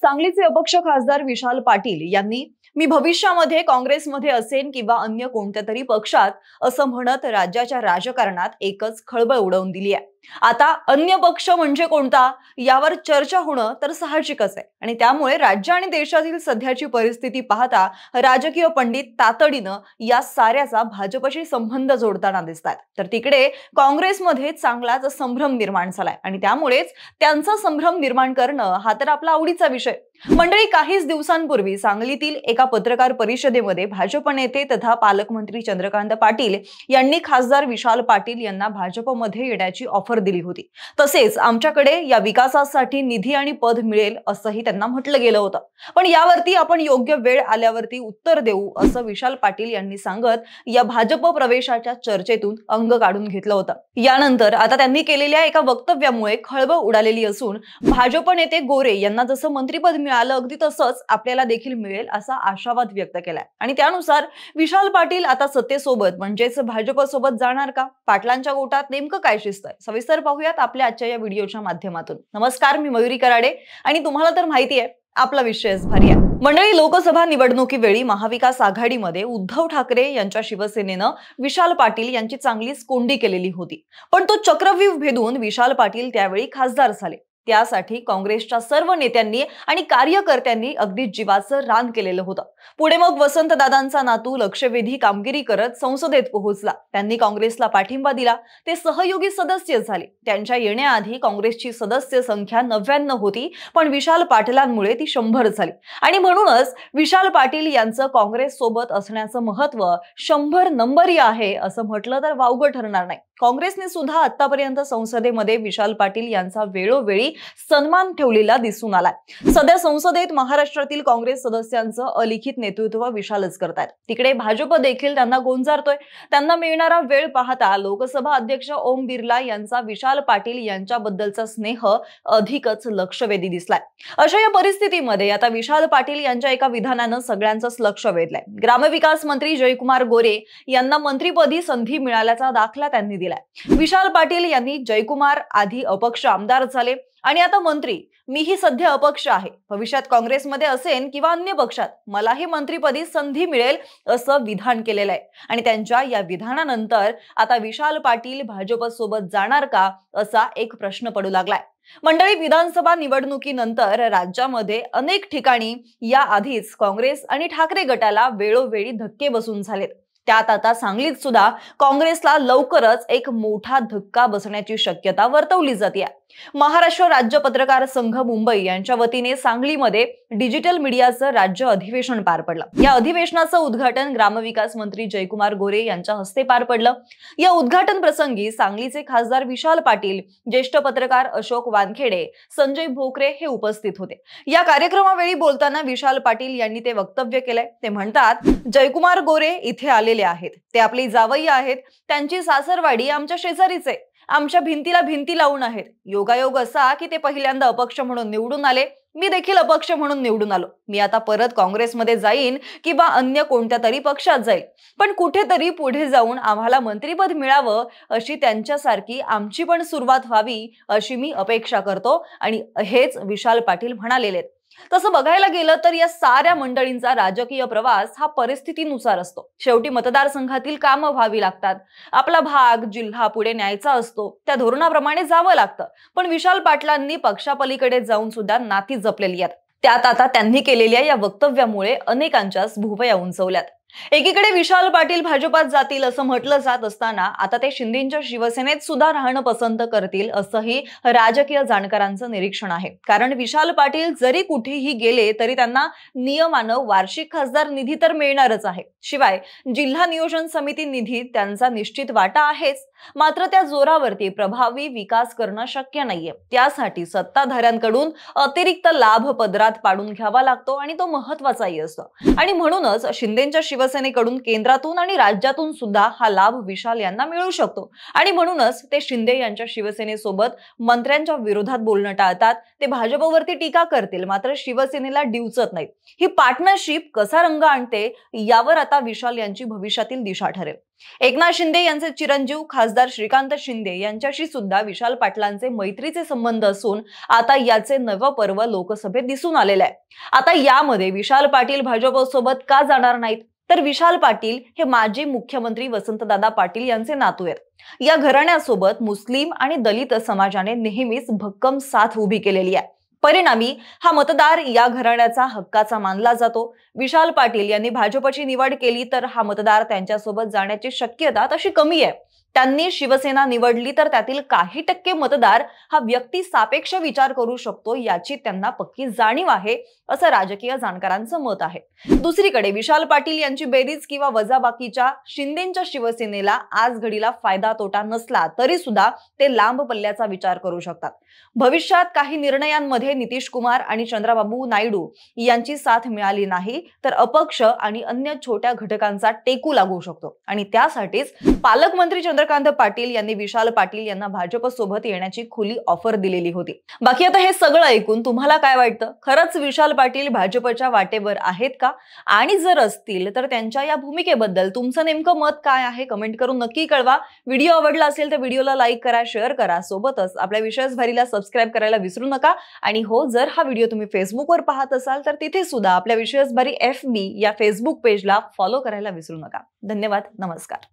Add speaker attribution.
Speaker 1: सांगलीचे अपक्ष खासदार विशाल पाटील यांनी मी भविष्यामध्ये काँग्रेसमध्ये असेन किंवा अन्य कोणत्या तरी पक्षात असं म्हणत राज्याच्या राजकारणात एकच खळबळ उडवून दिली आहे। आता अन्य पक्ष म्हणजे कोणता यावर चर्चा होणं तर साहजिकच आहे आणि त्यामुळे राज्य आणि देशातील सध्याची परिस्थिती पाहता राजकीय पंडित तातडीनं या साऱ्याचा भाजपशी संबंध जोडताना दिसतात। तर तिकडे काँग्रेसमध्ये चांगलाच संभ्रम निर्माण झालाय आणि त्यामुळेच त्यांचा संभ्रम निर्माण करणं हा तर आपला आवडीचा विषय। मंडळी, काहीच दिवसांपूर्वी सांगलीतील एका पत्रकार परिषदेमध्ये भाजप नेते तथा पालकमंत्री चंद्रकांत पाटील यांनी खासदार विशाल पाटील यांना भाजपमध्ये येण्याची ऑफर दिली होती। तसेच आमच्याकडे या विकासासाठी निधी आणि पद मिळेल असंही त्यांना म्हटलं गेलं होतं। पण यावरती आपण योग्य वेळ आल्यावरती उत्तर देऊ असं विशाल पाटील यांनी सांगत या भाजप प्रवेशाच्या चर्चेतून अंग काढून घेतलं होतं। यानंतर आता त्यांनी केलेल्या एका वक्तव्यामुळे खळबळ उडालेली असून भाजप नेते गोरे यांना जसं मंत्रिपद मिळालं अगदी तसंच आपल्याला देखील मिळेल असा आशावाद व्यक्त केलाय आणि त्यानुसार विशाल पाटील आता सत्तेसोबत म्हणजेच भाजप सोबत जाणार का? पाटलांच्या गोटात नेमकं काय शिजतंय सविस्तर पाहूयात आपल्या आजच्या या व्हिडिओच्या माध्यमातून। नमस्कार, मी मयुरी कराडे आणि तुम्हाला तर माहिती आहे आपला विषयच भारी आहे। मंडळी, लोकसभा निवडणुकीवेळी महाविकास आघाडीमध्ये उद्धव ठाकरे यांच्या शिवसेनेनं विशाल पाटील यांची चांगलीच कोंडी केलेली होती, पण तो चक्रव्यूह भेदून विशाल पाटील त्यावेळी खासदार झाले। त्यासाठी काँग्रेसच्या सर्व नेत्यांनी आणि कार्यकर्त्यांनी अगदी जीवाचं रान केलेलं होतं। पुढे मग वसंतदादांचा नातू लक्षवेधी कामगिरी करत संसदेत पोहोचला। त्यांनी काँग्रेसला पाठिंबा दिला, ते सहयोगी सदस्य झाले। त्यांच्या येण्याआधी काँग्रेसची सदस्य संख्या 99 होती, पण विशाल पाटलांमुळे ती 100 झाली आणि म्हणूनच विशाल पाटील यांचं काँग्रेस सोबत असण्याचं महत्व 100 नंबरी आहे असं म्हटलं तर वावगं ठरणार नाही। काँग्रेसने सुद्धा आतापर्यंत संसदेमध्ये विशाल पाटील यांचा वेळोवेळी सन्मान ठेवलेला दिसून आलाय। सध्या संसदेत महाराष्ट्रातील काँग्रेस सदस्यांचं अलिखित नेतृत्व विशालच करतात। तिकडे भाजप देखील त्यांना गोंजारतोय। त्यांना मिळणारा वेळ पाहता लोकसभा अध्यक्ष ओम बिर्ला यांचा विशाल पाटील यांच्याबद्दलचा स्नेह अधिकच लक्षवेधी दिसलाय। अशा या परिस्थितीमध्ये आता विशाल पाटील यांच्या एका विधानानं सगळ्यांचंच लक्ष वेधलंय। ग्रामविकास मंत्री जयकुमार गोरे यांना मंत्रिपदी संधी मिळाल्याचा दाखला त्यांनी दिलाय। विशाल पाटील यांनी जयकुमार आधी अपक्ष आमदार झाले आणि आता मंत्री, मीही सध्या अपक्ष आहे, भविष्यात काँग्रेसमध्ये असेन किंवा अन्य पक्षात मलाही मंत्रिपदी संधी मिळेल असं विधान केलेलं आहे आणि त्यांच्या या विधानानंतर आता विशाल पाटील भाजप सोबत जाणार का असा एक प्रश्न पडू लागलाय। मंडळी, विधानसभा निवडणुकीनंतर राज्यामध्ये अनेक ठिकाणी या आधीच काँग्रेस आणि ठाकरे गटाला वेळोवेळी धक्के बसून झालेत। त्यात आता सांगलीत सुद्धा काँग्रेसला लवकरच एक मोठा धक्का बसण्याची शक्यता वर्तवली जाते। महाराष्ट्र राज्य पत्रकार संघ मुंबई यांच्या वतीने सांगलीमध्ये डिजिटल मीडियाचं राज्य अधिवेशन पार पडलं। या अधिवेशनाचं उद्घाटन ग्रामविकास मंत्री जयकुमार गोरे यांच्या हस्ते पार पडलं। या उद्घाटन प्रसंगी सांगलीचे खासदार विशाल पाटील, ज्येष्ठ पत्रकार अशोक वानखेडे, संजय भोकरे हे उपस्थित होते। या कार्यक्रमावेळी बोलताना विशाल पाटील यांनी ते वक्तव्य केलंय। ते म्हणतात, जयकुमार गोरे इथे आलेले आहेत, ते आपली जावई आहेत, त्यांची सासरवाडी आमच्या शेजारीच आहे, आमच्या भिंतीला भिंती लावून आहेत। योगायोग असा की ते पहिल्यांदा अपक्ष म्हणून निवडून आले, मी देखील अपक्ष म्हणून निवडून आलो। मी आता परत काँग्रेसमध्ये जाईन किंवा अन्य कोणत्या तरी पक्षात जाईल, पण कुठेतरी पुढे जाऊन आम्हाला मंत्रिपद मिळावं अशी त्यांच्यासारखी आमची पण सुरुवात व्हावी अशी मी अपेक्षा करतो आणि हेच विशाल पाटील म्हणालेले आहेत। तसं बघायला गेलं तर या साऱ्या मंडळींचा राजकीय प्रवास हा परिस्थितीनुसार असतो। शेवटी मतदारसंघातील कामं व्हावी लागतात, आपला भाग जिल्हा पुढे न्यायचा असतो, त्या धोरणाप्रमाणे जावं लागतं। पण विशाल पाटलांनी पक्षापलीकडे जाऊन सुद्धा नाती जपलेली आहेत। त्यात आता त्यांनी केलेल्या या वक्तव्यामुळे अनेकांच्याच भुवया उंचवल्यात। एकीकडे विशाल पाटील भाजपात जातील असं म्हटलं जात असताना आता ते शिंदेच्या शिवसेनेत सुद्धा राहणं पसंत करतील असंही राजकीय जाणकारांचं निरीक्षण आहे। कारण विशाल पाटील जरी कुठेही गेले तरी त्यांना नियमानं वार्षिक खासदार निधी तर मिळणारच आहे, शिवाय जिल्हा नियोजन समिती निधीत त्यांचा निश्चित वाटा आहेच। मात्र त्या जोरावरती प्रभावी विकास करणं शक्य नाहीये। त्यासाठी सत्ताधाऱ्यांकडून अतिरिक्त लाभ पदरात पाडून घ्यावा लागतो आणि तो महत्त्वाचाही असतो आणि म्हणूनच शिंदेच्या शिवसेनेकडून केंद्रातून आणि राज्यातून सुद्धा हा लाभ विशाल यांना मिळू शकतो आणि म्हणूनच ते शिंदे यांच्या शिवसेनेसोबत मंत्र्यांच्या विरोधात बोलणं टाळतात. ते भाजपवरती टीका करतील मात्र शिवसेनेला डिवचत नाहीत. ही पार्टनरशिप कसा रंग आणते यावर आता विशाल यांची भविष्यातील दिशा ठरेल. एकनाथ शिंदे यांचे चिरंजीव खासदार श्रीकांत शिंदे यांच्याशी सुद्धा विशाल पाटलांचे मैत्रीचे संबंध असून आता याचे नवं पर्व लोकसभेत दिसून आलेले आहे. आता यामध्ये विशाल पाटील भाजपसोबत का जाणार नाहीत तर विशाल पाटील हे माजी मुख्यमंत्री वसंतदादा पाटील यांचे नातू आहेत. या घराण्यासोबत मुस्लिम आणि दलित समाजाने नेहमीच भक्कम साथ उभी केलेली आहे. परिणामी हा मतदार या घराण्याचा हक्काचा मानला जातो. विशाल पाटील यांनी भाजपची निवड केली तर हा मतदार त्यांच्यासोबत जाण्याची शक्यता तशी कमी आहे. त्यांनी शिवसेना निवडली तर त्यातील काही टक्के मतदार हा व्यक्ती सापेक्ष विचार करू शकतो याची त्यांना पक्की जाणीव आहे असं राजकीय जाणकारांचं मत आहे. दुसरीकडे विशाल पाटील यांची बेरीज किंवा वजाबाकीच्या शिंदेच्या शिवसेनेला आज घडीला फायदा तोटा नसला तरी सुद्धा ते लांब पल्ल्याचा विचार करू शकतात. भविष्यात काही निर्णयांमध्ये नितीश कुमार आणि चंद्राबाबू नायडू यांची साथ मिळाली नाही तर अपक्ष आणि अन्य छोट्या घटकांचा टेकू लागू शकतो आणि त्यासाठीच पालकमंत्री चंद्रकांत पाटील यांनी विशाल पाटील यांना भाजप सोबत येण्याची खुली ऑफर दिलेली होती. बाकी आता हे सगळं ऐकून तुम्हाला काय वाटतं? खरंच विशाल पाटील भाजपच्या वाटेवर आहेत का? आणि जर असतील तर त्यांच्या या भूमिकेबद्दल तुमचं नेमकं मत काय आहे कमेंट करून नक्की कळवा. व्हिडिओ आवडला असेल तर व्हिडिओला लाईक करा, शेअर करा. सोबतच आपल्या विशेष भरीला सबस्क्राईब करायला विसरू नका. आणि हो, जर हा व्हिडिओ तुम्ही फेसबुकवर पाहत असाल तर तिथे सुद्धा आपल्या विशेष भरी FB या फेसबुक पेजला फॉलो करायला विसरू नका. धन्यवाद. नमस्कार.